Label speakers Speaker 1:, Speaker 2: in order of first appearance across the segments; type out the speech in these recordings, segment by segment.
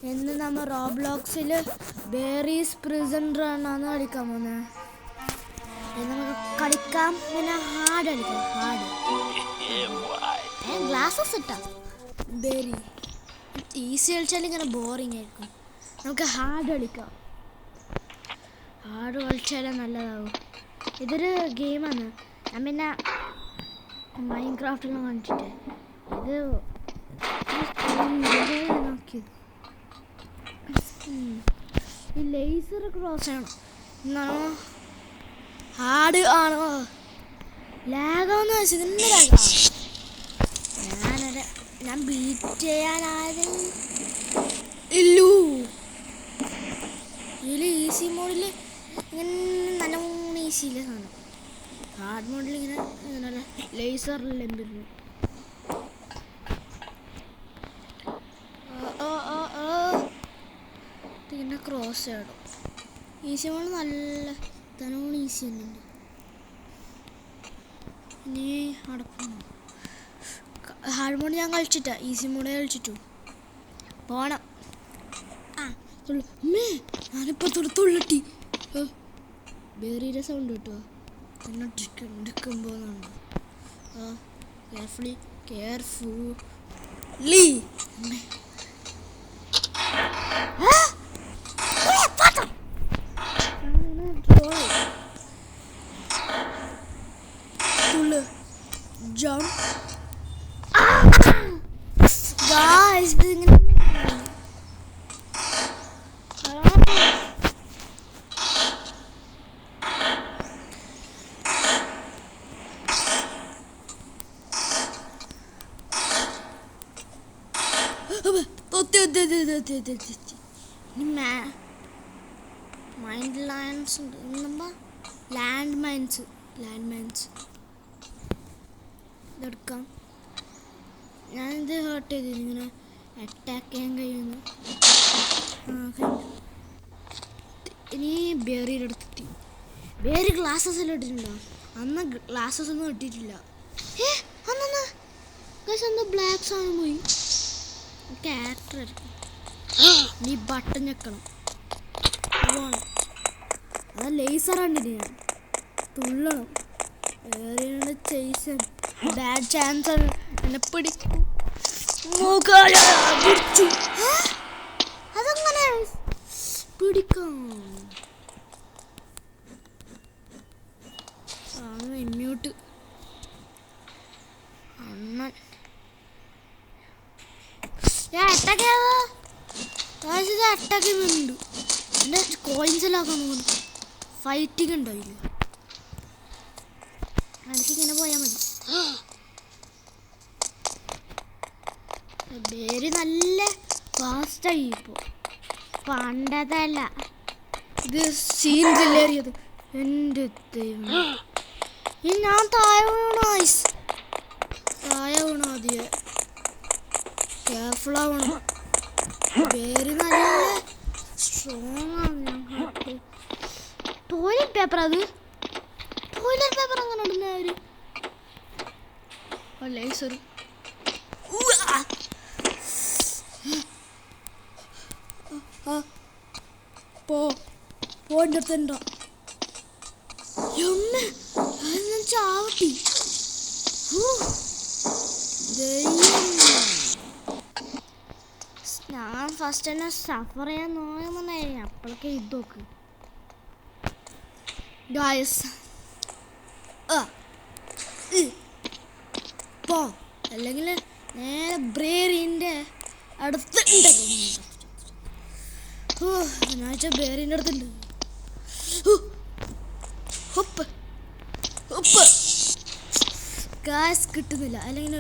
Speaker 1: ഇന്ന് നമ്മൾ റോബ്ലോക്സിൽ ബേറീസ് prison run ആണ് കളിക്കാൻ പോകുന്നത്. നമുക്ക് കളിക്കാം, പിന്നെ ഹാർഡ് കളിക്കാം. ഹാർഡ് ഗ്ലാസസ് ഇട്ടാ ബേറി ഈസി കളിച്ചാൽ ഇങ്ങനെ ബോറിങ് ആയിരിക്കും. നമുക്ക് ഹാർഡ് കളിക്കാം. ഹാർഡ് കളിച്ചാലേ നല്ലതാവും. ഇതൊരു ഗെയിമാണ്. ഞാൻ പിന്നെ മൈൻക്രാഫ്റ്റിലും കണ്ടിട്ട് ഇത് നോക്കിയത്. ഈ ലേസർ ക്രോസ് ചെയ്യണം എന്നാണോ ഹാർഡ് ആണോ ലാഗാന്ന് വെച്ചാൽ ഇതിൻ്റെ ലാഗാ. ഞാൻ ബീറ്റ് ചെയ്യാനായത് ഇല്ലൂ. ഇതിൽ ഈസി മോഡിൽ ഇങ്ങനെ നല്ലോണം ഈസിയില്ല സാധനം. ഹാർഡ് മോഡിൽ ഇങ്ങനെ ലേസറിലെല്ലാം വരുന്നു. ഇങ്ങനെ ക്രോസ് ചെയ്യണം. ഈസി മോഡ് നല്ല നല്ലോണം ഈസി തന്നെയുണ്ട്. ഇനി അടക്കണം. ഹാർഡ് മോഡ് ഞാൻ കളിച്ചിട്ടാ, ഈസി മോഡ് കളിച്ചിട്ടു പോണം. ഞാനിപ്പോൾ തുള്ളിട്ടി ബേറിയുടെ സൗണ്ട് കിട്ടുമോ? എന്നെ എടുക്കുമ്പോന്നുണ്ട്. Carefully jump. Guys, ഇതിങ്ങനെ മൈൻഡ് ലൈൻസ് ഉണ്ട്. ലാൻഡ് മൈൻസ് ഇതെടുക്കാം. ഞാനിത് ഹേർട്ട് ചെയ്തു. ഇങ്ങനെ അറ്റാക്ക് ചെയ്യാൻ കഴിയുന്നു. ഇനി ബേറിയുടെ അടുത്തെത്തി. ബേറി ഗ്ലാസസ് എല്ലാം ഇട്ടിട്ടുണ്ടോ? അന്ന് ഗ്ലാസസ് ഒന്നും ഇട്ടിട്ടില്ല. അന്ന് ബ്ലാക്ക് സാധനം പോയി. ക്യാരക്ടർ നീ ബട്ടൺ ഞെക്കണം. അത് ലേസർ കണ്ടിട്ട് ഞാൻ തുള്ളണം. വേറെ ചെയ്സ് ബാഡ് ചാൻസ് എന്നെ പിടിച്ചു. അതങ്ങനെ പിടിക്കാം. ഇമ്മ്യൂട്ട് അണ്ണൻ അറ്റാക്ക് ചെയ്യുന്നുണ്ട്. എൻ്റെ കോയിൻസിലാക്കാൻ പോകുന്നു. ഫൈറ്റിങ് ഉണ്ടാവില്ല. എനിക്കിങ്ങനെ പോയാൽ മതി. ബേറി നല്ല ഫാസ്റ്റായി. ഇപ്പോൾ പണ്ടതല്ല. ഇത് സീൻസിലേറിയത്. എൻ്റെ ദൈവം, ഞാൻ താഴെ വീണു. ആദ്യം കെയർഫുള്ളാവണം. ബേറി നല്ല സ്ട്രോങ് ആണ്. ഞാൻ ടോയ്ലറ്റ് പേപ്പർ അങ്ങനെ ഇടുന്നവര് ലേസർ. പോൻ്റെ അടുത്തുണ്ടോ? ചാവട്ടി. ഞാൻ ഫസ്റ്റ് തന്നെ സഫർ ചെയ്യാൻ നോക്കുന്നുണ്ടായി. അപ്പോഴൊക്കെ ഇതൊക്കെ ഗായ്സ് പോ, അല്ലെങ്കിൽ നേരെ ബ്രേറിൻ്റെ അടുത്തുണ്ട്. ഞാൻ ബേറിൻ്റെ അടുത്തുണ്ട്. ഉപ്പ് ഗ്യാസ് കിട്ടുന്നില്ല. അല്ലെങ്കിൽ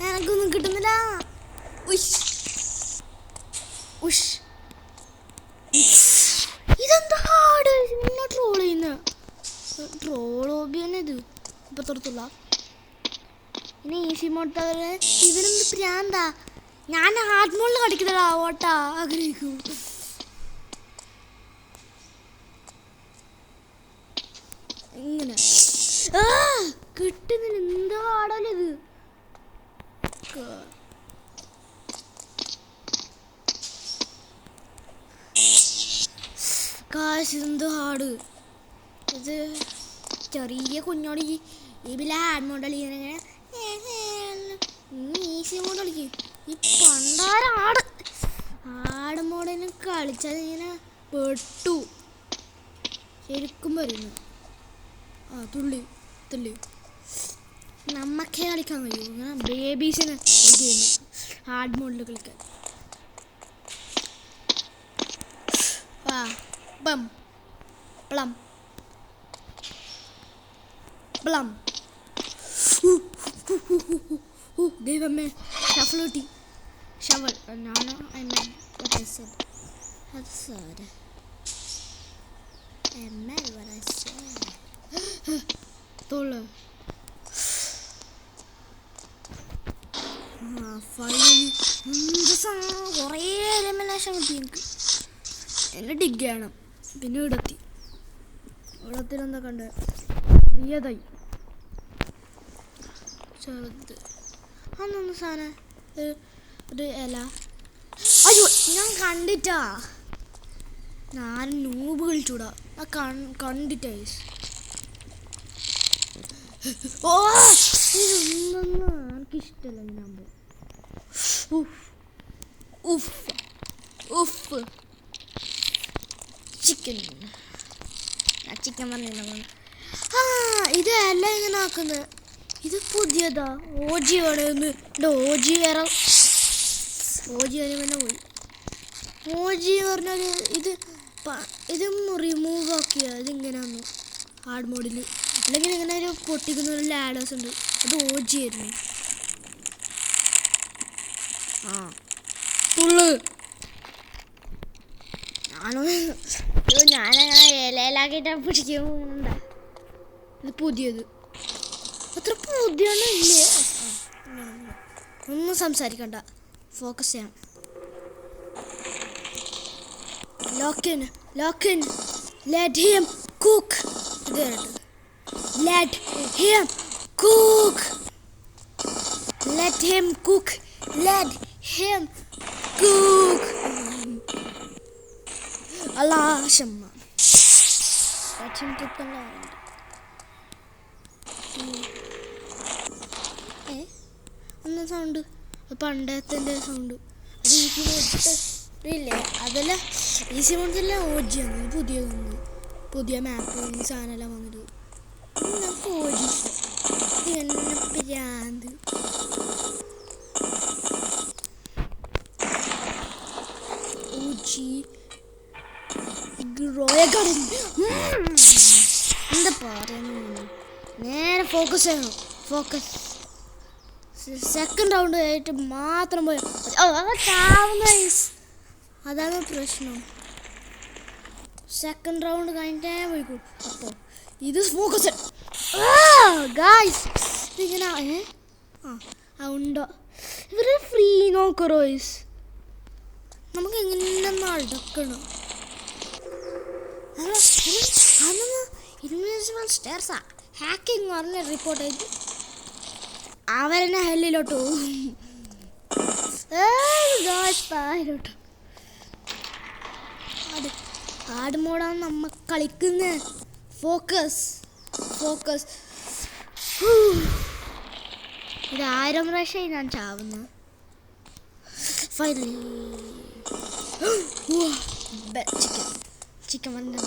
Speaker 1: എനക്കൊന്നും കിട്ടുന്നില്ല. ഇതെന്താ ഹാർഡ് പിന്നെ ട്രോൾ ചെയ്യുന്ന ട്രോൾ ഹോബി തന്നെ ഇത്. ഇപ്പം തുറത്തുള്ള ഇനി ഈസി മോഡ് ഇവരെന്ത് പ്രാന്താ. ഞാൻ ഹാർഡ് മോഡിൽ കളിക്കുന്നതാ. ഓട്ടാ ആഗ്രഹിക്കും. ഇങ്ങനെ കിട്ടുന്നില്ല. എന്താ ഹാർഡല്ലേ ഇത്. കാശ് എന്ത് ഹാർഡ്. ഇത് ചെറിയ കുഞ്ഞോട് ഈ ബില്ല ഹാഡ് മോഡ് കളിക്കുന്ന ഈസി മോഡ് കളിക്കും. ഈ പണ്ടാരം ആട് മോഡിന് കളിച്ചത് ഇങ്ങനെ പെട്ടു ശരിക്കും വരുന്നു. തുള്ളി നമ്മക്കേ കളിക്കാൻ കഴിയും. ഇങ്ങനെ ബേബീസിന് ചെയ്യുന്നു ഹാർഡ് മോഡിൽ കളിക്കാൻ. ബം പ്ലം പ്ലം ദൈവമേ ഷഫൽ കിട്ടി. ഷവൽ നാണോ അത് സാറ് തോള്. ഫൈനലി കുറേ എലിമിനേഷൻ കിട്ടി എനിക്ക്. എന്നെ ഡിഗ് ചെയ്യണം. പിന്നെ ഇവിടത്തിലെന്താ കണ്ട് പ്രിയതായി ചെറുത് അന്നൊന്ന് സാധനം ഒരു ഇല. അയ്യോ ഞാൻ കണ്ടിട്ടാ. ഞാൻ നൂബ് കളിച്ചൂടാ. കണ്ടിട്ടാ. ഓ ഇതൊന്നും എനിക്കിഷ്ടല്ല. ഇങ്ങനാകുമ്പോ ഉഫ് ചിക്കൻ പറഞ്ഞില്ല. ഇതല്ല ഇങ്ങനെ ആക്കുന്നത്. ഇത് പുതിയതാ. ഓജി വേണമെന്ന് എൻ്റെ ഓജി വേറെ പോയി. ഓജി പറഞ്ഞാൽ ഇത് റിമൂവ് ആക്കിയ ഇതിങ്ങനെയാന്ന് ഹാർഡ് മോഡിൽ. അല്ലെങ്കിൽ ഇങ്ങനെ ഒരു പൊട്ടിക്കുന്ന ഒരു ലാഡേഴ്സ് ഉണ്ട്. അത് ഓജി ആയിരുന്നു. തുള്ളു ഞാനങ്ങനെ ഇലയിലാക്കിയിട്ട് പിടിക്കുന്നുണ്ട. ഇത് പുതിയത് അത്ര പുതിയൊന്നുമില്ലേ. ഒന്നും സംസാരിക്കണ്ട, ഫോക്കസ് ചെയ്യാം. Lock in let him cook. Let him cook. അല്ലാശമ്മ ഒന്ന് സൗണ്ട് പണ്ടത്തെ സൗണ്ട്. അത് ഈസി മോഡ് ഇല്ലേ? അതല്ല ഈസി മോഡെല്ലാം ഓജിയാണ്. പുതിയതൊന്നും പുതിയ മാപ്പ് ഈ സാധനമെല്ലാം വന്നിട്ട് നമുക്ക് ഓജി എന്നെ പ്രാന്ത്. എന്താ പറയുന്നു? നേരെ ഫോക്കസ് ചെയ്യണം. സെക്കൻഡ് റൗണ്ട് ആയിട്ട് മാത്രം പോയി അതാണ് പ്രശ്നം. സെക്കൻഡ് റൗണ്ട് കഴിഞ്ഞിട്ടേ പോയിക്കോളൂ. അപ്പോൾ ഇത് ഫോക്കസ് ഗായ്സ്. ഇങ്ങനെ ഉണ്ടോ ഇവർ ഫ്രീ നോക്കറോയ്സ്. നമുക്ക് എങ്ങനെ അടക്കണം. സ്റ്റേർസാ ഹാക്കിങ് പറഞ്ഞ റിപ്പോർട്ട് ചെയ്ത് അവരെന്നെ ഹെല്ലിലോട്ട് പോകും. അത് ഹാർഡ് മോഡാണ് നമ്മ കളിക്കുന്നത്. ഫോക്കസ് ഇത് 1000 പ്രാവശ്യമായി ഞാൻ ചാവുന്നു. ഫൈനലി ചിക്കൻ വന്നു.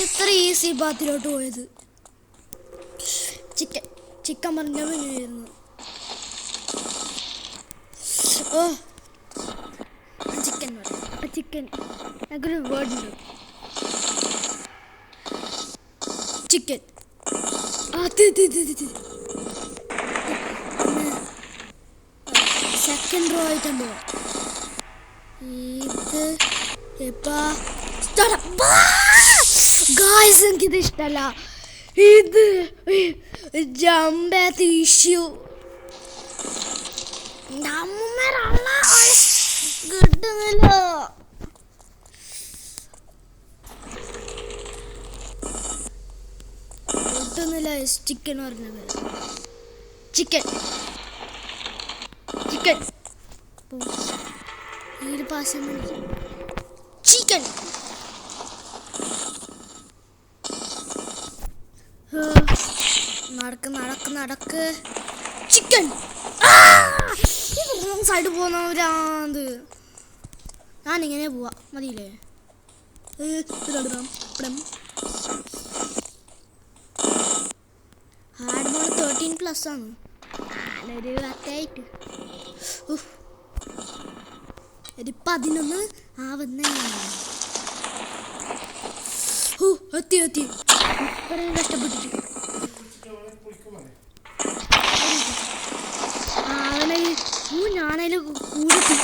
Speaker 1: ഇത്ര ഈസി ബാത്തിലോട്ട് പോയത്. ചിക്കൻ പറഞ്ഞ മെനുവായിരുന്നു. ചിക്കൻ ഞങ്ങൾക്കൊരു വേർഡുണ്ട്. ചിക്കൻ സെക്കൻഡ് റോ ആയിട്ട് പോവാം. ഗായ്സ് എനിക്കിത് ഇഷ്ടമല്ല. ഇത് ജമ്പ് ഇഷ്യൂ കിട്ടുന്നില്ല. ചിക്കൻ പറഞ്ഞത് ചിക്കൻ ഈ പാശം ചിക്കൻ. നടക്ക് ചിക്കൻ. സൈഡ് പോകുന്നവരാത്. ഞാനിങ്ങനെ പോവാ മതിയില്ലേ? ഹാർഡ് മോഡ് 13+ ആണ്. ഞാനൊരു 10 ഒരു 11 ആവുന്നേ. എത്തി ഇത്രയും കഷ്ടപ്പെട്ടിട്ട് ഞാനതിൽ കൂടി.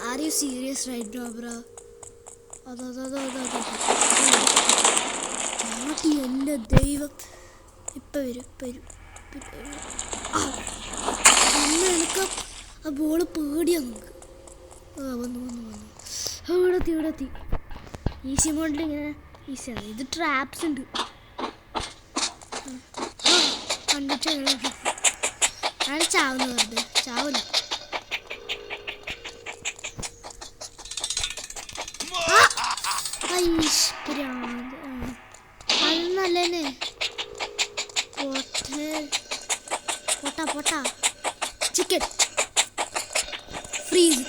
Speaker 1: Are you serious right no bro? എൻ്റെ ദൈവം, ഇപ്പം വരും. എനിക്ക് ആ ബോള് പേടിയാണ്. നമുക്ക് ഇവിടെ എത്തി. ഈസി മോഡിൽ ഇങ്ങനെ ഈസിയാണ്. ഇത് ട്രാപ്സ് ഉണ്ട്. കണ്ടിട്ട് ഞാൻ ചാവുന്ന വെറുതെ ചാവില്ല. അത് നല്ലതന്നെ. പൊട്ടാ ചിക്കൻ ഫ്രീസ്.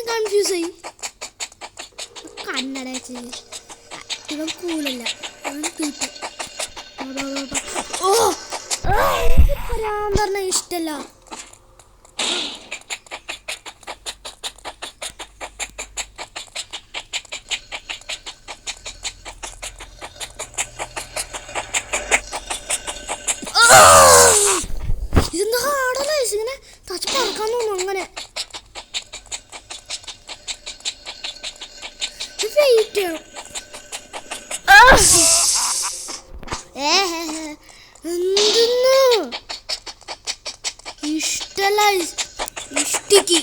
Speaker 1: കൺഫ്യൂസായി. കണ്ണട ഇവൻ കൂലല്ല, ഇവൻ തീറ്റ. പറഞ്ഞ ഇഷ്ടല്ല. ഇതെന്താ ഹാർഡല്ല, ഇങ്ങനെ തച്ച് പറക്കാൻ തോന്നും. അങ്ങനെ വെയിറ്റ് ചെയ്യണം. എന്തെന്ന് ഇഷ്ടല്ല. ഇഷ്ടിക്ക്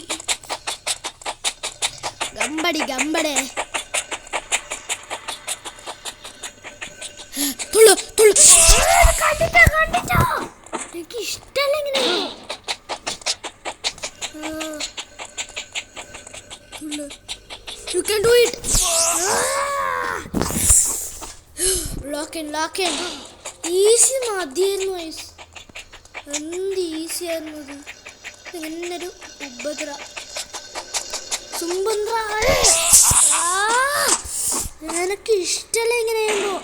Speaker 1: ഗമ്പടെ കണ്ടിട്ടോ. എനിക്ക് ഇഷ്ടല്ല ഇങ്ങനെ. You can do it. Lock in. Easy മതിയായിരുന്നു. എന്ത് ഈസി ആയിരുന്നത്. ഇങ്ങനൊരു സുംബന്ത്ര. എനിക്ക് ഇഷ്ടല്ല ഇങ്ങനെ ചെയ്യുമ്പോ.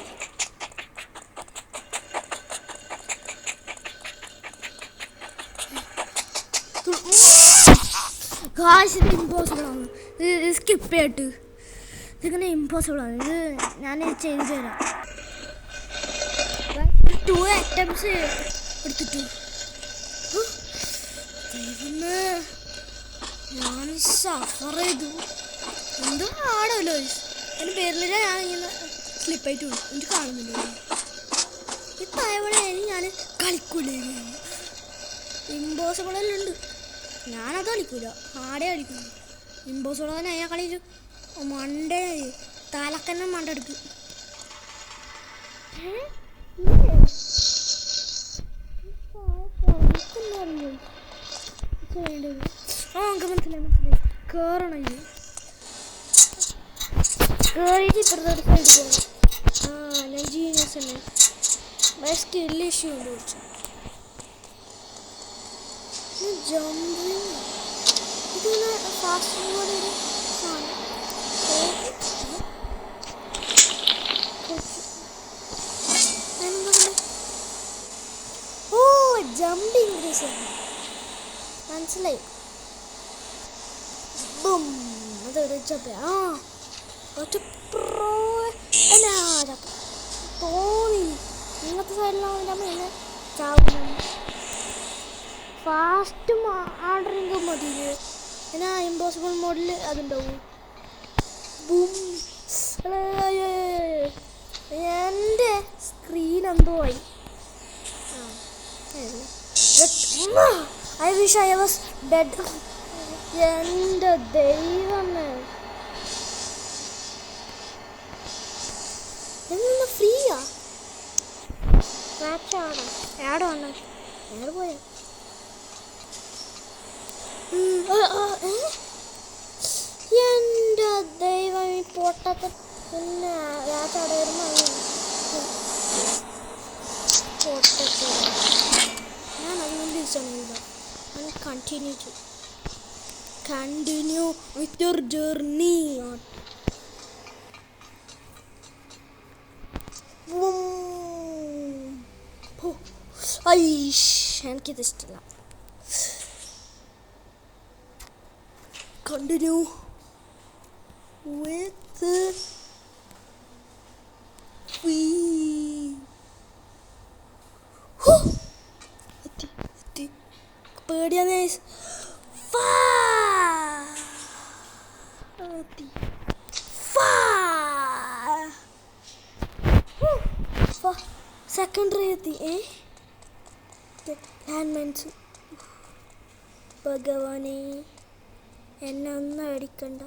Speaker 1: ഇത് ഇമ്പോസിബിൾ ആണ്. ഇത് സ്കിപ്പ് ചെയ്തിട്ട് ഇതിങ്ങനെ ഇമ്പോസിബിൾ ആണ്. ഇത് ഞാൻ ചെയ്തു തരാം. 2 attempts എടുത്തിട്ട് ഞാൻ സഫർ ചെയ്തു. എന്തോ ആടല്ലോ. അതിൻ്റെ പേരിൽ ഞാൻ ഇങ്ങനെ സ്ലിപ്പായിട്ട് പോയി. എനിക്ക് കാണുന്നില്ല. ഇപ്പം അതേപോലെ ഞാൻ കളിക്കൂലേ. ഇമ്പോസിബിളെല്ലാം ഉണ്ട്. ഞാനത് കളിക്കൂല, ആടെ കളിക്കൂല. ഇമ്പോസിബിൾ തന്നെ ഞാൻ കളിച്ചു. മണ്ടേ തലക്കന്നെ മണ്ടെടുക്കും. നമുക്ക് മനസ്സിലായി. കയറണം. ഇത് കയറിയിട്ട് ഇപ്പുറത്തോട്ട് സൈഡ് പോകണം. ഞാൻ ജീനിയസ് തന്നെ. ഭയങ്കര സ്കിൽ ഇഷ്യൂ ഉണ്ട്. കുറച്ച് ജമ്പിങ് ഇതിങ്ങനെ ഫാസ്റ്റ് പോലെ ഒരു സാധനം. ഓ ജമ്പിങ് മനസ്സിലായി. അതൊരു ജമ്പ്. തോന്നി ഇങ്ങനത്തെ സൈഡിലാവുന്ന ഇങ്ങനെ ചാവുന്നു. ഫാസ്റ്റ് ആർഡറിങ് മതി. എന്നാ ഇമ്പോസിബിൾ മോഡിൽ അതുണ്ടാവും. എൻ്റെ സ്ക്രീൻ എന്തോ ആയി. Wish I was dead. എൻ്റെ ദൈവമേ, എന്നാ ഫ്രീയാ ആടാണ് നേരെ പോയാ. എൻ്റെ ദൈവം, ഈ പൊട്ടത്ത പിന്നെ രാത്രി വരുമ്പോൾ പൊട്ടത്ത ഞാൻ അതുകൊണ്ട് ചോദിച്ചാണ് കണ്ടിന്യൂ വിത്ത് യുവർ ജേർണി. എനിക്കിത് ഇഷ്ടമില്ല. കണ്ടിന്യൂ വിത്ത് പേടിയാന്നേ. സെക്കൻഡറി എത്തി. ലാൻഡ്മൈൻസ്. ഭഗവാനെ, എന്നെ ഒന്നും അടിക്കണ്ട.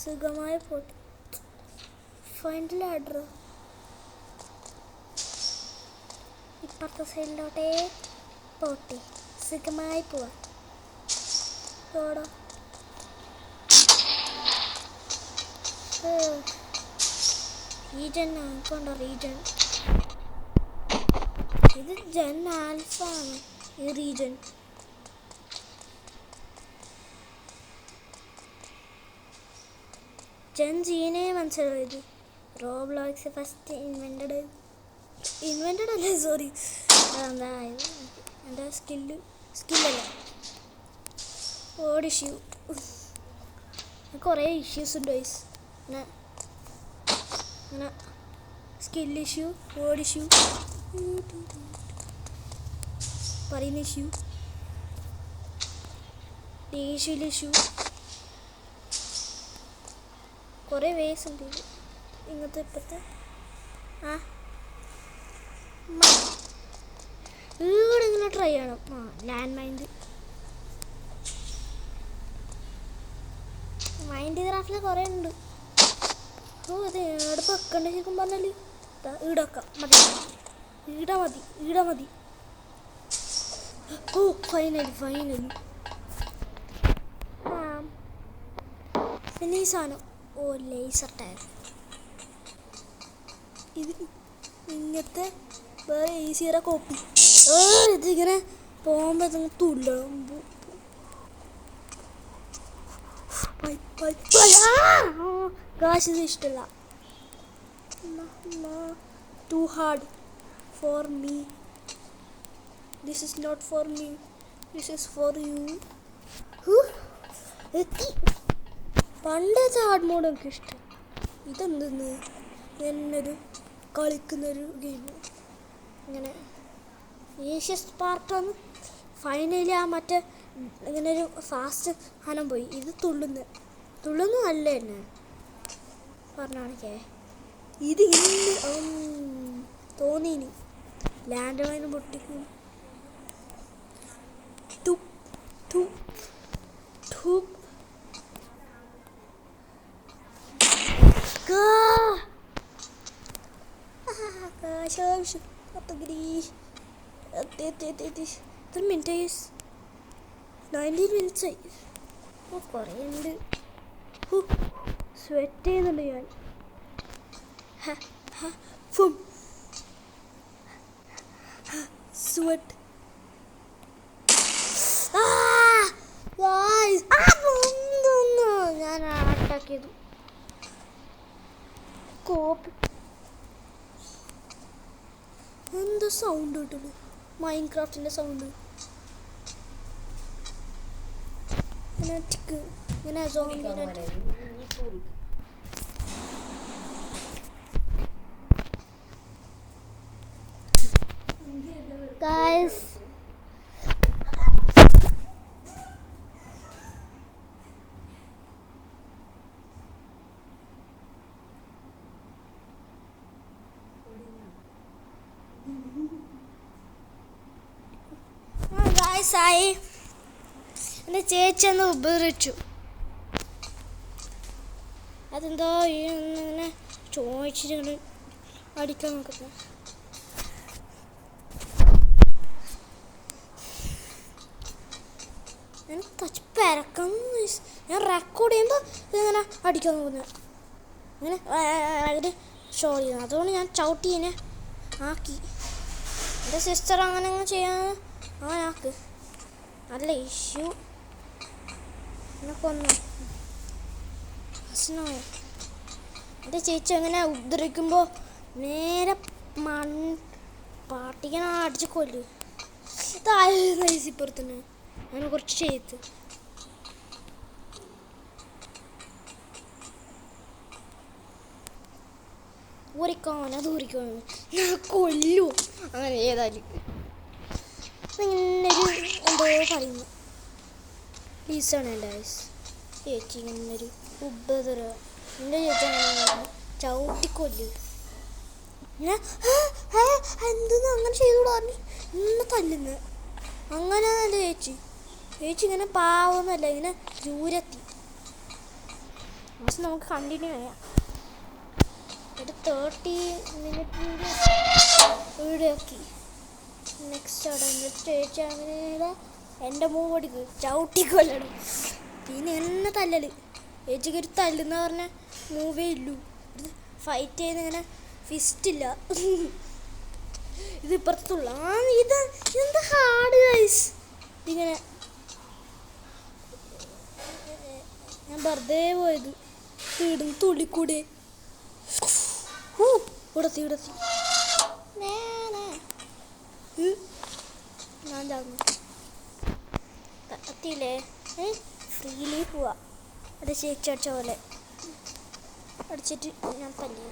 Speaker 1: സുഖമായ പോട്ടെ. ഫൈനൽ ആഡർ ഇപ്പുറത്തെ സൈഡിലോട്ടേ പോട്ടെ. സുഖമായി പോവാ. ഓടോ. റീജൻ കൊണ്ടോ റീജൻ. ഇത് ജെൻ ആൽഫ ആണ് ഈ റീജൻ. ജെൻ ജീനെ മനസ്സിലായത്. റോബ്ലോക്സ് ഫസ്റ്റ് ഇൻവെൻറ്റഡ് അല്ലേ, സോറി, അതെന്താ എൻ്റെ സ്കില്ലല്ല. Odd issue. കുറേ ഇഷ്യൂസ് ഉണ്ട് ഗൈസ്. അങ്ങനെ സ്കിൽ ഇഷ്യൂ, വേർഡ് ഇഷ്യൂ, പറയുന്ന ഇഷ്യൂ, ഡേഷ്യൽ ഇഷ്യൂ, കുറേ വേസ് ഉണ്ട് ഇങ്ങനത്തെ. ഇപ്പോഴത്തെ ഇവിടെ ഇങ്ങനെ ട്രൈ ചെയ്യണം. ലാൻഡ് മൈൻഡ് ക്രാഫ്റ്റിൽ കുറേ ഉണ്ട്. അത് എവിടെ വെക്കണ്ട ശരിക്കും പറഞ്ഞാൽ ഈടൊക്കെ മതി. ഈട മതി. ഫൈനലി പിന്നെ ഈ സാധനം. Laser tyre. ഇത് ഇങ്ങനത്തെ വേറെ ഈസിയറെ കോപ്പി. ഇതിങ്ങനെ പോകുമ്പോൾ ഇതിങ്ങനെ തുള്ളും. ഗായ്സ്, ഇത് ഇഷ്ടമല്ല. Too hard for me. This is not for me. This is for you. പണ്ടത്തെ ഹാർഡ് മോഡ് എനിക്ക് ഇഷ്ടം. ഇതെന്തെന്ന് എന്നൊരു കളിക്കുന്നൊരു ഗെയിം. ഇങ്ങനെ ഈസിയസ്റ്റ് പാർട്ടാണ്. ഫൈനലി ആ മറ്റേ ഇങ്ങനെ ഒരു ഫാസ്റ്റ് ഹനം പോയി. ഇത് തുള്ളുന്ന നല്ല തന്നെ പറഞ്ഞാണേ. ഇത് ഇന്ന് തോന്നീനി ലാൻഡ് മൈൻ പൊട്ടിക്കും. എത്ര മിനിറ്റ്? 19 minutes ആയി. കുറേ ഉണ്ട്. സ്വെറ്റ് ചെയ്യുന്നുണ്ട് ഞാൻ. Sweat. ഞാൻ അറ്റാക്ക് ചെയ്തു. കോപ്പി. എന്താ സൗണ്ട് കിട്ടുന്നു? മൈൻക്രാഫ്റ്റിൻ്റെ സൗണ്ട്. ഇങ്ങനെ guys, പാസ്സായി. എൻ്റെ ചേച്ചി ഒന്ന് ഉപദ്രവിച്ചു. അതെന്തോ ഇങ്ങനെ ചോദിച്ചിട്ട് അടിക്കാൻ നോക്കുന്നത്. എനിക്ക് ടച്ച് പരക്കം. ഞാൻ റെക്കോർഡ് ചെയ്യുമ്പോൾ ഇതിങ്ങനെ അടിക്കാൻ നോക്കുന്നത്. അങ്ങനെ അതിൽ ഷോ ചെയ്യുന്നത്. അതുകൊണ്ട് ഞാൻ ചവിട്ടി ഇതിനെ ആക്കി. എൻ്റെ സിസ്റ്റർ അങ്ങനെ ചെയ്യാൻ അങ്ങനെ ആക്ക്. നല്ല ഇഷ്യൂ എന്നെ കൊന്നു. പ്രശ്നമായി. എൻ്റെ ചേച്ചി അങ്ങനെ ഉപദ്രവിക്കുമ്പോൾ നേരെ പാട്ടിക്കണ അടിച്ച് കൊല്ലു. ഇതായിരുന്നു ഈസിപ്പുറത്തിന് അങ്ങനെ കുറച്ച് ചെയ്ത്. ഊരിക്കാൻ അത് ഊരിക്കാൻ ഞാൻ കൊല്ലു. അങ്ങനെ ഏതായാലും ഇങ്ങനൊരു എന്തോ പറയുന്നു. പ്ലീസാണ് എൻ്റെ ചേച്ചി ഇങ്ങനൊരു ഉപദ്രവം. എൻ്റെ ചേച്ചി അങ്ങനെ ചവിട്ടിക്കൊല്ലു. ഇങ്ങനെ എന്തെന്ന് അങ്ങനെ ചെയ്തുകൂടാ പറഞ്ഞു ഇന്ന് തല്ലുന്നത്. അങ്ങനെ എൻ്റെ ചേച്ചി ഇങ്ങനെ പാവൊന്നുമല്ല, ഇങ്ങനെ ദൂരെത്തി. പക്ഷെ നമുക്ക് കണ്ടിന്യൂ ചെയ്യാം. ഒരു 30 മിനിറ്റിൻ്റെ വീഡിയോ ആക്കി. നെക്സ്റ്റ് അവിടെ ചേച്ചി അങ്ങനെ എൻ്റെ മൂവ് അടിക്കും, ചവിട്ടിക്കൊല്ലണം. പിന്നെ എന്നെ തല്ലല്. ചേച്ചിക്ക് ഒരു തല്ലെന്ന് പറഞ്ഞ മൂവേ ഇല്ലു. ഫൈറ്റ് ചെയ്ത് ഇങ്ങനെ ഫിസ്റ്റില്ല. ഇത് ഇപ്പുറത്തുള്ള ഇതെന്താ ഹാർഡ് ഗൈസ്. ഇങ്ങനെ ഞാൻ വെറുതെ പോയത് ഇടും തുള്ളിക്കൂടെ. ഇടത്തി ഞാൻ ചാന്നു എത്തിയില്ലേ. ഫ്രീലി പോവാ. അത് ചേച്ചി അടിച്ച പോലെ അടിച്ചിട്ട് ഞാൻ തല്ലി.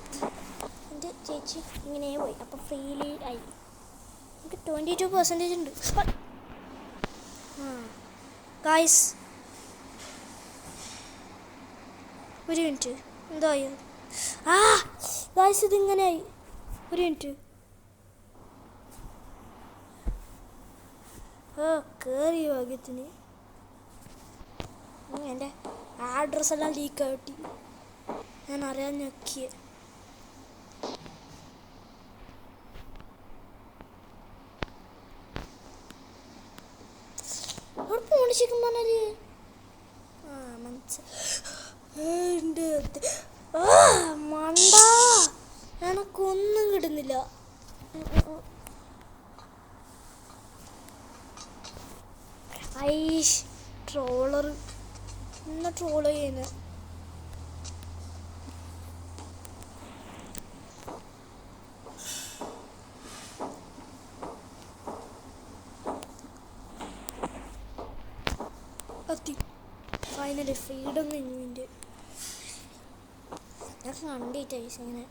Speaker 1: എൻ്റെ ചേച്ചി ഇങ്ങനെ പോയി. അപ്പം ഫ്രീലി ആയി. എനിക്ക് 22% ഉണ്ട്. ഗായ്സ് ഒരു മിനിറ്റ് എന്തായോ. ഗായ്സ് ഇതിങ്ങനെയായി. ഒരു മിനിറ്റ്. കയറി ഭാഗ്യത്തിന്. എൻ്റെ അഡ്രസ്സെല്ലാം ലീക്കായിട്ട് ഞാൻ അറിയാൻ നോക്കിയ. അവിടെ പോണിച്ചിരിക്കും പറഞ്ഞാല് മണ്ട എനക്കൊന്നും കിട്ടുന്നില്ല. ഐഷ് ട്രോളർ ഇന്ന് ട്രോൾ ചെയ്യുന്നത്. ഫൈനലി ഫ്രീഡം കഴിഞ്ഞു. എൻ്റെ ഞാൻ കണ്ടിട്ട് ഐസ് ഇങ്ങനെ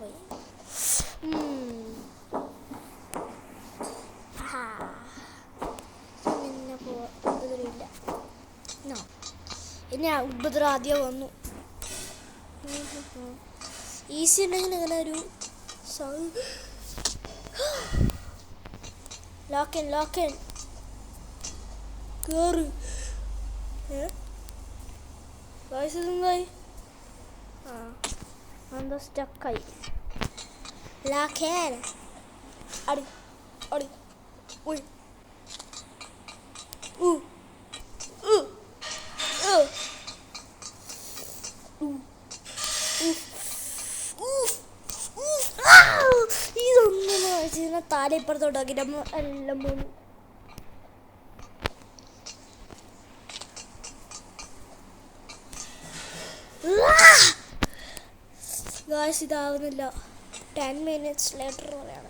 Speaker 1: പോയി. പിന്നെ ഉപദ്രവില്ല. ഇനി ഉപദ്രവം ആദ്യം വന്നു. ഈസി ഉണ്ടെങ്കിൽ ഇങ്ങനെ ഒരു ലോക്കൻ കേറ്. എന്തായി? എന്താ സ്റ്റക്കായി. ലോക്കൻ അടി അടി. ഇതൊന്നും വായിച്ച താല ഇപ്പുറത്തോട്ടാക്കി എല്ലാം പോന്നു. ഗായ്സ് ഇതാവുന്നില്ല. 10 minutes later പറയാണ്.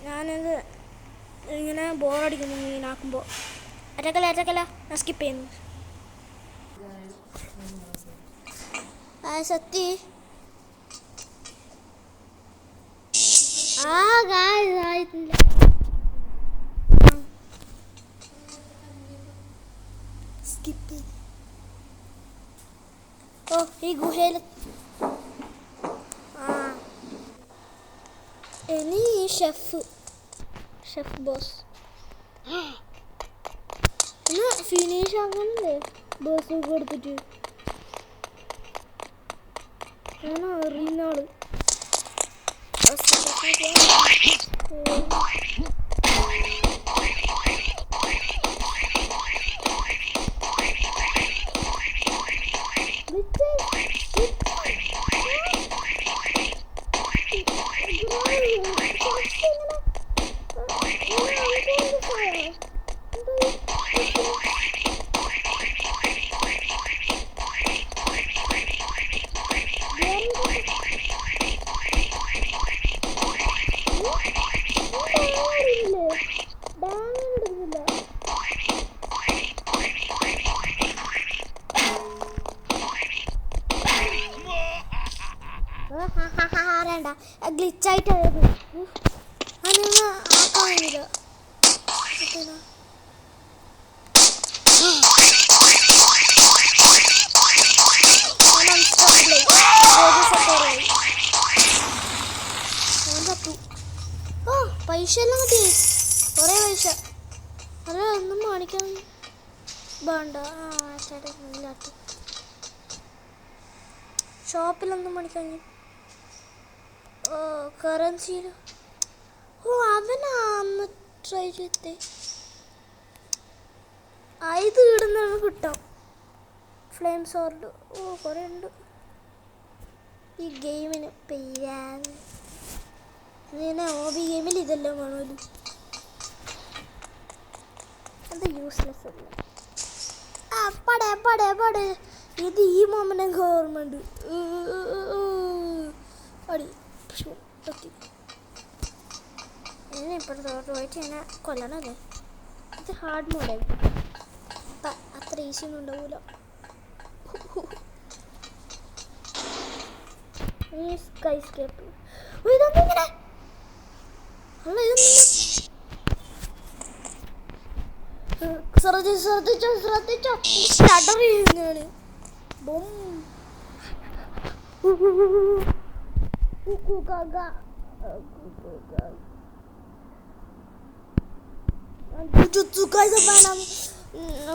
Speaker 1: ഞാനത് ഇങ്ങനെ ബോറടിക്കുന്നു ഇങ്ങനെ ആക്കുമ്പോൾ. അറ്റക്കല്ല ഞാൻ സ്കിപ്പ് ചെയ്യുന്നു. സത്യ ആയിട്ടില്ല. സ്കിപ്പ് ചെയ്ത് ഈ ഗുഹയിൽ ഇനി ഷെഫ് ബോസ് എന്നാ ഫിനിഷ് ആക്കണല്ലേ ബോസ് കൊടുത്തിട്ട് ഞാൻ അറിയുന്ന ആള് അറിയണ്ട ഗ്ലിച്ചായിട്ടായത് അതൊന്ന് ആക്കാനില്ല ഓ പൈസ എല്ലാം കിട്ടി കുറേ പൈസ അത് ഒന്നും കാണിക്കാൻ വേണ്ട ചേട്ടാ ഷോപ്പിലൊന്നും കാണിക്കാൻ കറൻസിയിൽ ഓ അവനാന്ന് ട്രൈ ചെയ്തേ ഇത് ഇടുന്നതാണ് കിട്ടാം ഫ്ലെയിം സോർഡ് ഓ കുറേ ഉണ്ട് ഈ ഗെയിമിന് പെയ്യാൻ ഇങ്ങനെ ഹോബി ഗെയിമിൽ ഇതെല്ലാം വേണമല്ലോ അത് യൂസ്ലെസ് അല്ല പടേ ഇത് ഈ മൊമെന്റ് ഗവൺമെന്റ് അടി എന്നെ ഇപ്പോഴത്തെ പോയിട്ട് എന്നെ കൊല്ലണല്ലേ ഇത് ഹാർഡ് മോഡായി അത്ര ഈസി ഒന്നും ഉണ്ടാവൂല ഈ സ്കൈ സ്കേപ്പ് ഇതൊന്നിങ്ങനെ അല്ല ഇതൊന്നും ശ്രദ്ധിച്ചോ സ്റ്റഡർ ചെയ്യുന്നതാണ് ബോം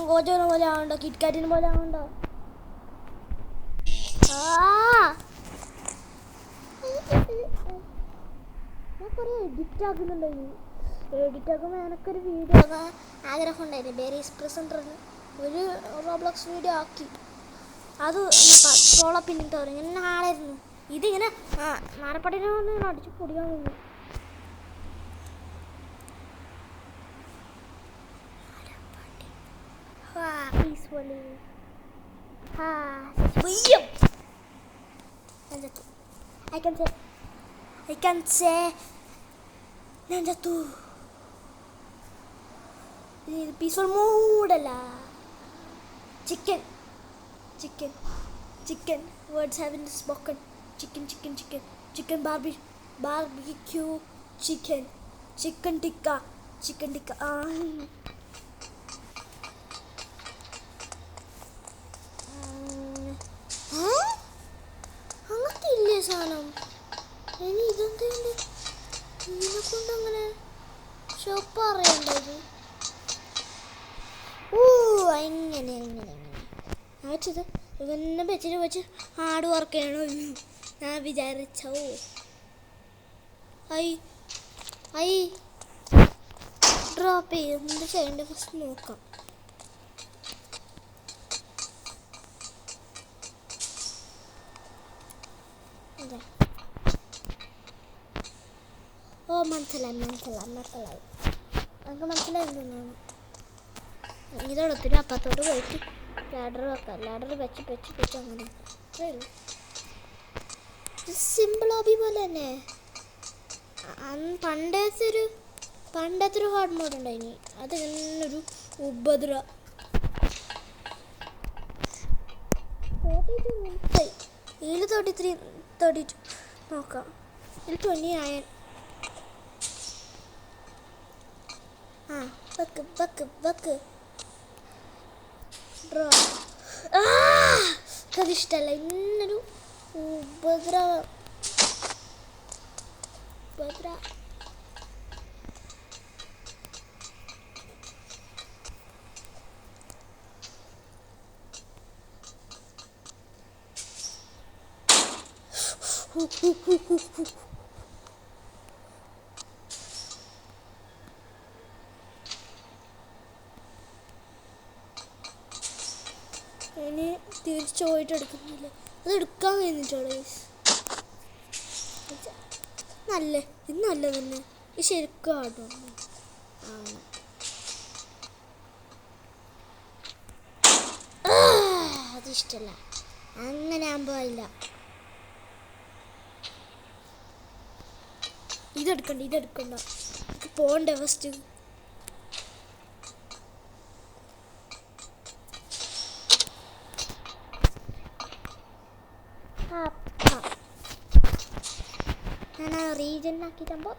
Speaker 1: ഗോജോനെ പോലെ ആവണ്ട കിറ്റ്കാറ്റിനെ പോലെ ആവണ്ട ഞാൻ കുറേ എഡിറ്റ് ആക്കുന്നുണ്ടായിരുന്നു എഡിറ്റ് ആക്കുമ്പോൾ എനിക്കൊരു വീഡിയോ ആക്കാൻ ആഗ്രഹം ഉണ്ടായിരുന്നു ബേരീസ് പ്രസൻറ്ററിന് ഒരു റോബ്ലോക്സ് വീഡിയോ ആക്കി അത് ട്രോള പിന്നിട്ട് പറയും ഇങ്ങനെ ആളായിരുന്നു ഇതിങ്ങനെ നാരപ്പടിനെ വന്ന് അടിച്ച് പൊടിയാൻ തോന്നുന്നു പീസ്ഫുള്ളി I can say ഞാൻ ചത്തു ഇത് പീസ്ഫുൾ മൂഡല്ല chicken words have been spoken chicken barbecue chicken tikka അങ്ങനത്തെ ഇല്ലേ സാധനം ഇനി ഇതെന്തുണ്ട് ഇതിനെ കൊണ്ടങ്ങനെ ഷോപ്പ് അറിയണ്ടത് അങ്ങനെ വെച്ചത് ഇവന്നെ വെച്ച് ഹാർഡ് വർക്ക് ചെയ്യണോ ഞാൻ വിചാരിച്ചോ ഐ ഡ്രോപ്പ് ചെയ്യും എന്ത് ചെയ്യേണ്ടത് ഫസ്റ്റ് നോക്കാം അതെ ഓ മനസ്സിലായി നമുക്ക് മനസ്സിലായി എന്താണ് ഇതെടുത്തിട്ട് അപ്പത്തോട്ട് പോയിട്ട് ലാഡർ വെക്കാം ലാഡർ വെച്ച് അങ്ങനെ സിമ്പിൾ ഹോബി പോലെ തന്നെ പണ്ടത്തെ ഒരു ഹാർഡ് മോഡ് ഉണ്ടായിനി അത് ഇങ്ങനൊരു ഉപദ്ര 33 32 നോക്കാം ഇതിൽ 29 വെക്ക് ഡ്രോ അതിഷ്ടല്ല ഇന്നൊരു ഉപദ്രവം ഭദ്ര. ഇനി തിരിച്ചു പോയിട്ട് എടുക്കുന്നില്ല. അത് എടുക്കാൻ കഴിഞ്ഞിട്ടുള്ളൂ. നല്ല ഇത് നല്ല തന്നെ. ഇത് ശരിക്കും ആട്ടോ ആണ്. അതിഷ്ടല്ല. അങ്ങനെ ആകുമ്പോൾ ഇല്ല. ഇതെടുക്കണ്ട പോണ്ടേ ഫസ്റ്റ്. ഞാൻ റീജനാക്കിയിട്ടാകുമ്പോൾ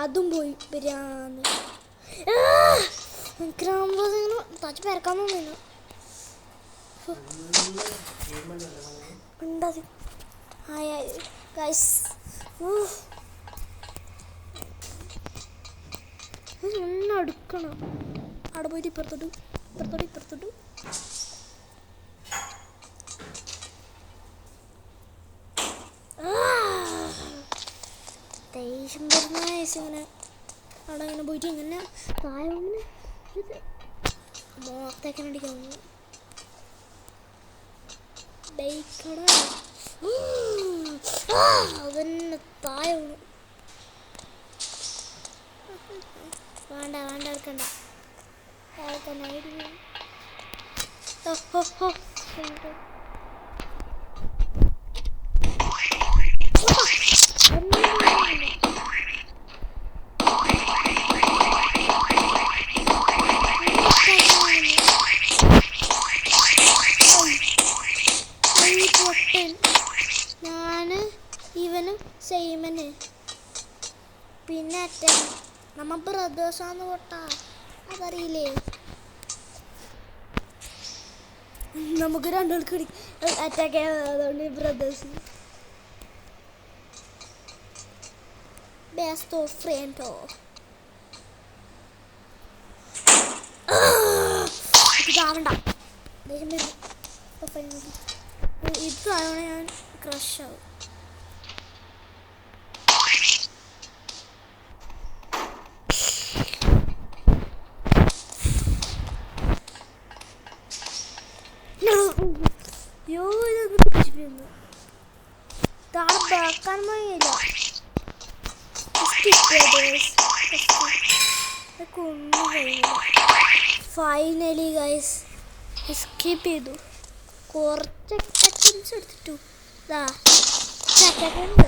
Speaker 1: അതും പോയി ബിരിയാണി തച്ച് പെരക്കാൻ തോന്നില്ല. ഉണ്ടത് എടുക്കണം. അവിടെ പോയിട്ട് ഇപ്പുറത്തോട്ട് ദേഷ്യം വരുന്ന ഇങ്ങനെ അവിടെ ഇങ്ങനെ പോയിട്ട് ഇങ്ങനെ താഴെ ഇങ്ങനെ മോത്തേക്കാൻ അടിക്കാൻ അതന്നെ താഴെ വേണ്ട എടുക്കണ്ട. ഞാന് ഇവനും സെയിമന് പിന്നെ നമ്മ ബ്രദേഴ്സാന്ന് പൊട്ടാ അതറിയില്ലേ. നമുക്ക് രണ്ടുപേർക്ക് അറ്റാക്ക് ചെയ്യാതുകൊണ്ട് ബ്രദേഴ്സ് ബെസ്റ്റ് ഓഫ് ഫ്രണ്ടോ. ഇതാവണ്ട ദേഷ്യം വരും. ഇതാണ് ഞാൻ ക്രഷ് ആവും. താഴെ കഴിയില്ല. ഫൈനലി ഗൈസ് എസ്കേപ്പ് ചെയ്തു. കുറച്ച് അറ്റംപ്റ്റ്സ് എടുത്തിട്ടു. Second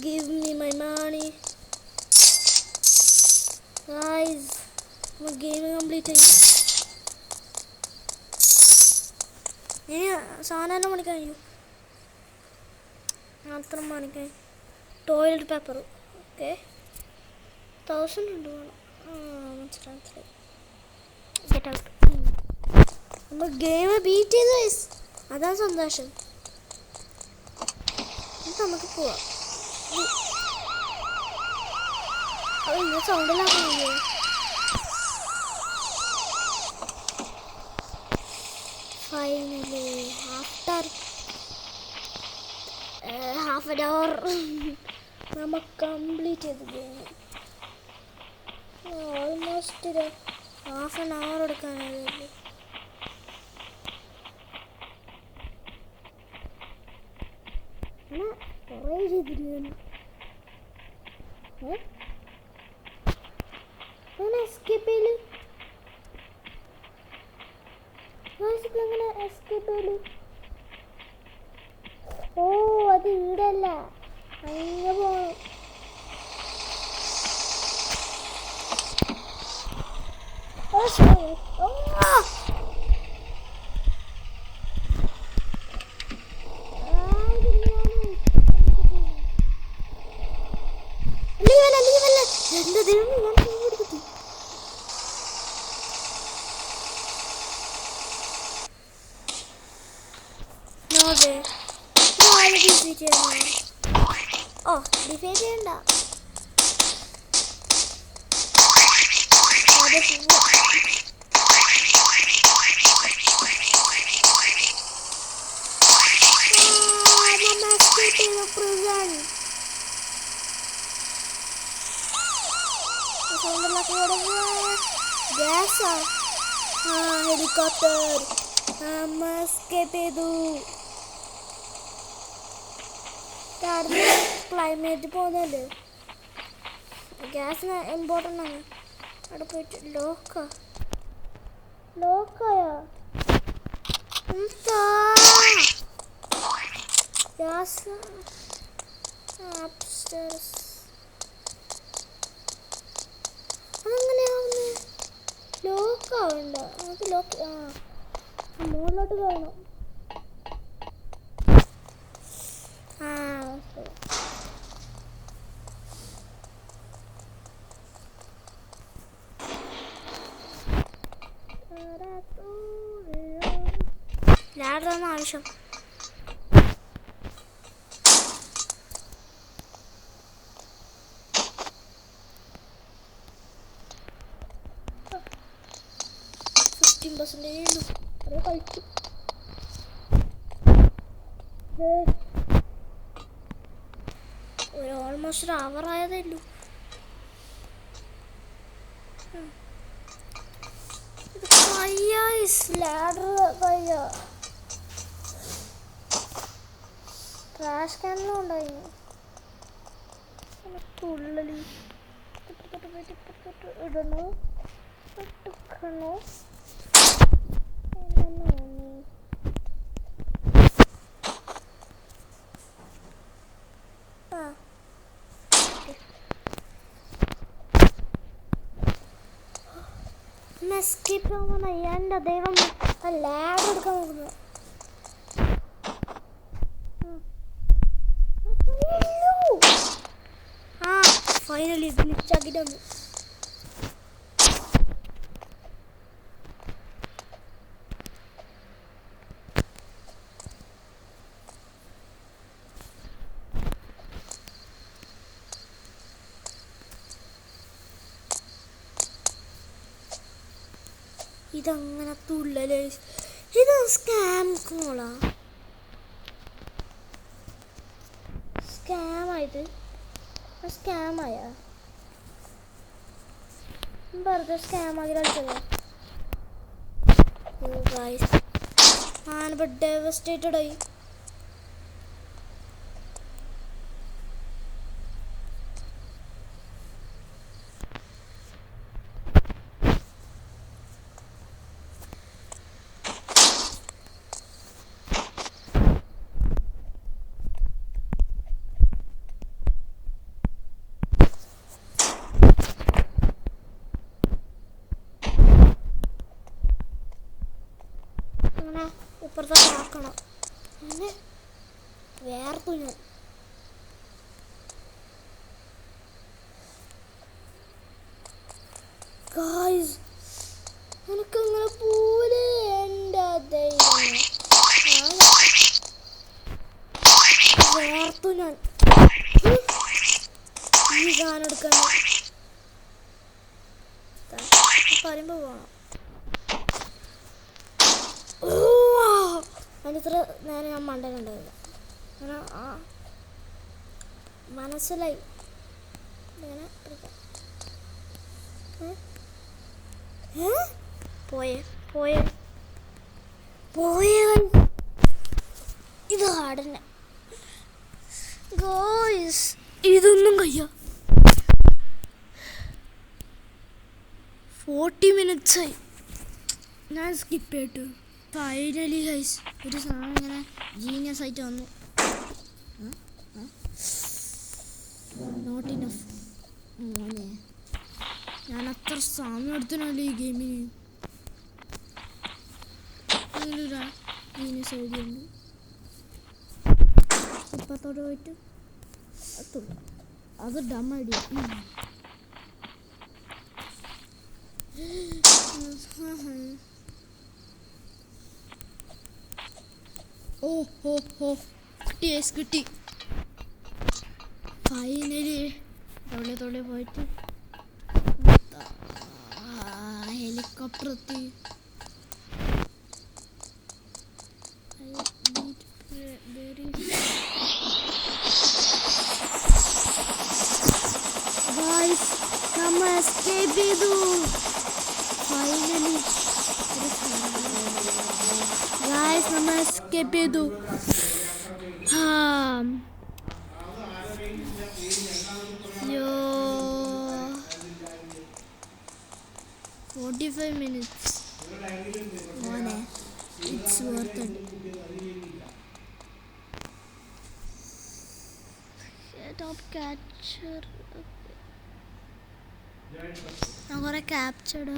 Speaker 1: Give me my money. Guys, my game complete. സാധനം മണിക്കാൻ കഴിയും. അത്ര മണിക്കാൻ ടോയ്ലറ്റ് പേപ്പർ ഓക്കെ 1000 ഉണ്ട് വേണം. മനസ്സിലായി. Get out. നമ്മൾ ഗെയിം ബീറ്റ് ചെയ്തു ഗൈസ്. അതാണ് സന്തോഷം. നമുക്ക് പോവാം. സൗണ്ടിലാക്കുന്നില്ലേ? Finally after half an hour നമ്മൾ കംപ്ലീറ്റ് ചെയ്ത് game. Almost half an hour എടുക്കാനായിരുന്നു. കുറേ ചെയ്തിരുന്നു. എസ്കേപ്പ് ചെയ്യല് എങ്ങനെ എസ്കേപ്പ് ചെയ്യല്? ഓ അത് ഈടല്ല, അങ്ങ് പോണം. എന്താ ദൈവമേ, ഞാൻ തീ ഓ ഡിഫൈൻ ചെയ്യണ്ട. ഹെലികോപ്റ്റർ എസ്കേപ്പ് ചെയ്തു. ക്ലൈമറ്റ് പോകുന്നുണ്ട്. ഗ്യാസ് ഇമ്പോർട്ടൻ്റ് ആണ്. അവിടെ പോയിട്ട് ലോക്കായോ ഗ്യാസ് അപ്സ്റ്റേഴ്സ്. അതെങ്ങനെയാവുന്നു? ലോക്കാവണ്ട. അത് ലോക്ക് മുകളിലോട്ട് പോകണം. ലാഡറാണ് ആവശ്യം. കളിച്ചു ഒരു ഓൾമോസ്റ്റ് ഒരു അവർ ആയതല്ലോ. ട്രാഷ് ക്യാനിലും ഉണ്ടായിരുന്നു തുള്ളലി. ഇടണോ എടുക്കണോ? എസ്കേപ്പ് ആവുന്ന എൻ്റെ ദൈവം, ലാഡ് എടുക്കാൻ നോക്കുന്നു. ഫൈനലി ഗ്ലിച്ചാക്കിട്ട് വന്നു. ഇതങ്ങനെ തുള്ളല്. ഇത് സ്കാം കോളാ. സ്കാമായത് സ്കാമായ വെറുതെ സ്കാമാക്കി കളിച്ചത്. ഓ ഗൈസ്, ഞാനിപ്പോൾ ഡെവസ്റ്റേറ്റഡ് ആയി. ഇപ്പുറത്തെ നോക്കണം. പിന്നെ വേർത്തു ഞാൻ. ഗായ്സ്, എനിക്കങ്ങനെ പോലെ എൻ്റെ ദൈവമേ, വേർത്തു ഞാൻ. ഈ സാധനം എടുക്കണം. പറയുമ്പോൾ പോകണം. അതിത്ര നേരം ഞാൻ മണ്ടനുണ്ടായില്ല. അങ്ങനെ മനസ്സിലായി. ഇങ്ങനെ പോയേ ഇത് ഹാർഡന്നെ. ഗോയ്സ്, ഇതൊന്നും കഴിയാ. 40 minutes ആയി. ഞാൻ സ്കിപ്പ് ചെയ്തിട്ട് ഫൈനലി ഗൈസ് ഒരു സാധനം ഇങ്ങനെ ജീനിയസ് ആയിട്ട് വന്നു. Not enough. മോനെ ഞാൻ അത്ര സമയം എടുത്തനല്ലേ ഈ ഗെയിമിന്. ജീനസ് എഴുതിയുണ്ട്. ഇപ്പത്തോട് പോയിട്ട് അത് ഡം ഐഡിയ. ഓ ഹോ ഹോ കിട്ടി. ഫൈനലി തൊള്ളി പോയിട്ട് ഹെലികോപ്റ്റർ എത്തി. നമ്മൾ എസ്കേപ്പ് ചെയ്തു ഫൈനലി. നമ്മൾ എസ്കേപ്പ് ചെയ്തു. 45 minutes. മോനെ it's worth it. Top catcher ഞാൻ കുറെ ക്യാപ്ചർഡ്.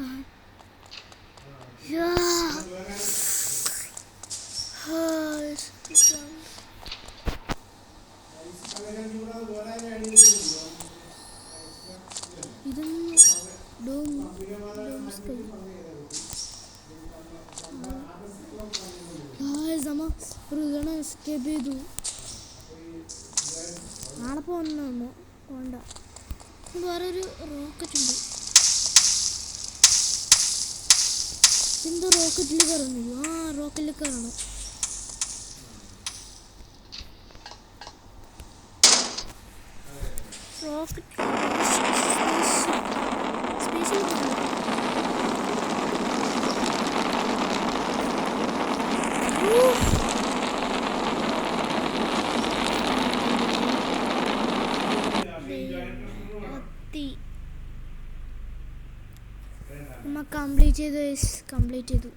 Speaker 1: ഇതൊന്നും എസ്കേപ്പ് ചെയ്തു. നാളെ പോകണമെന്നോ പോണ്ട. വേറൊരു റോക്കറ്റ് ഉണ്ട്. എന്തോ റോക്കറ്റിൽ കയറുന്നു. റോക്കറ്റിൽ കയറണം. റോക്കറ്റ് സ്പേസിൽ നമ്മൾ കംപ്ലീറ്റ് ചെയ്തു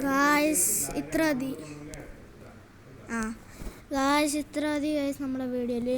Speaker 1: ഗായ്സ്. ഇത്ര മതി ഗായ്സ്, നമ്മളെ വീഡിയോയിൽ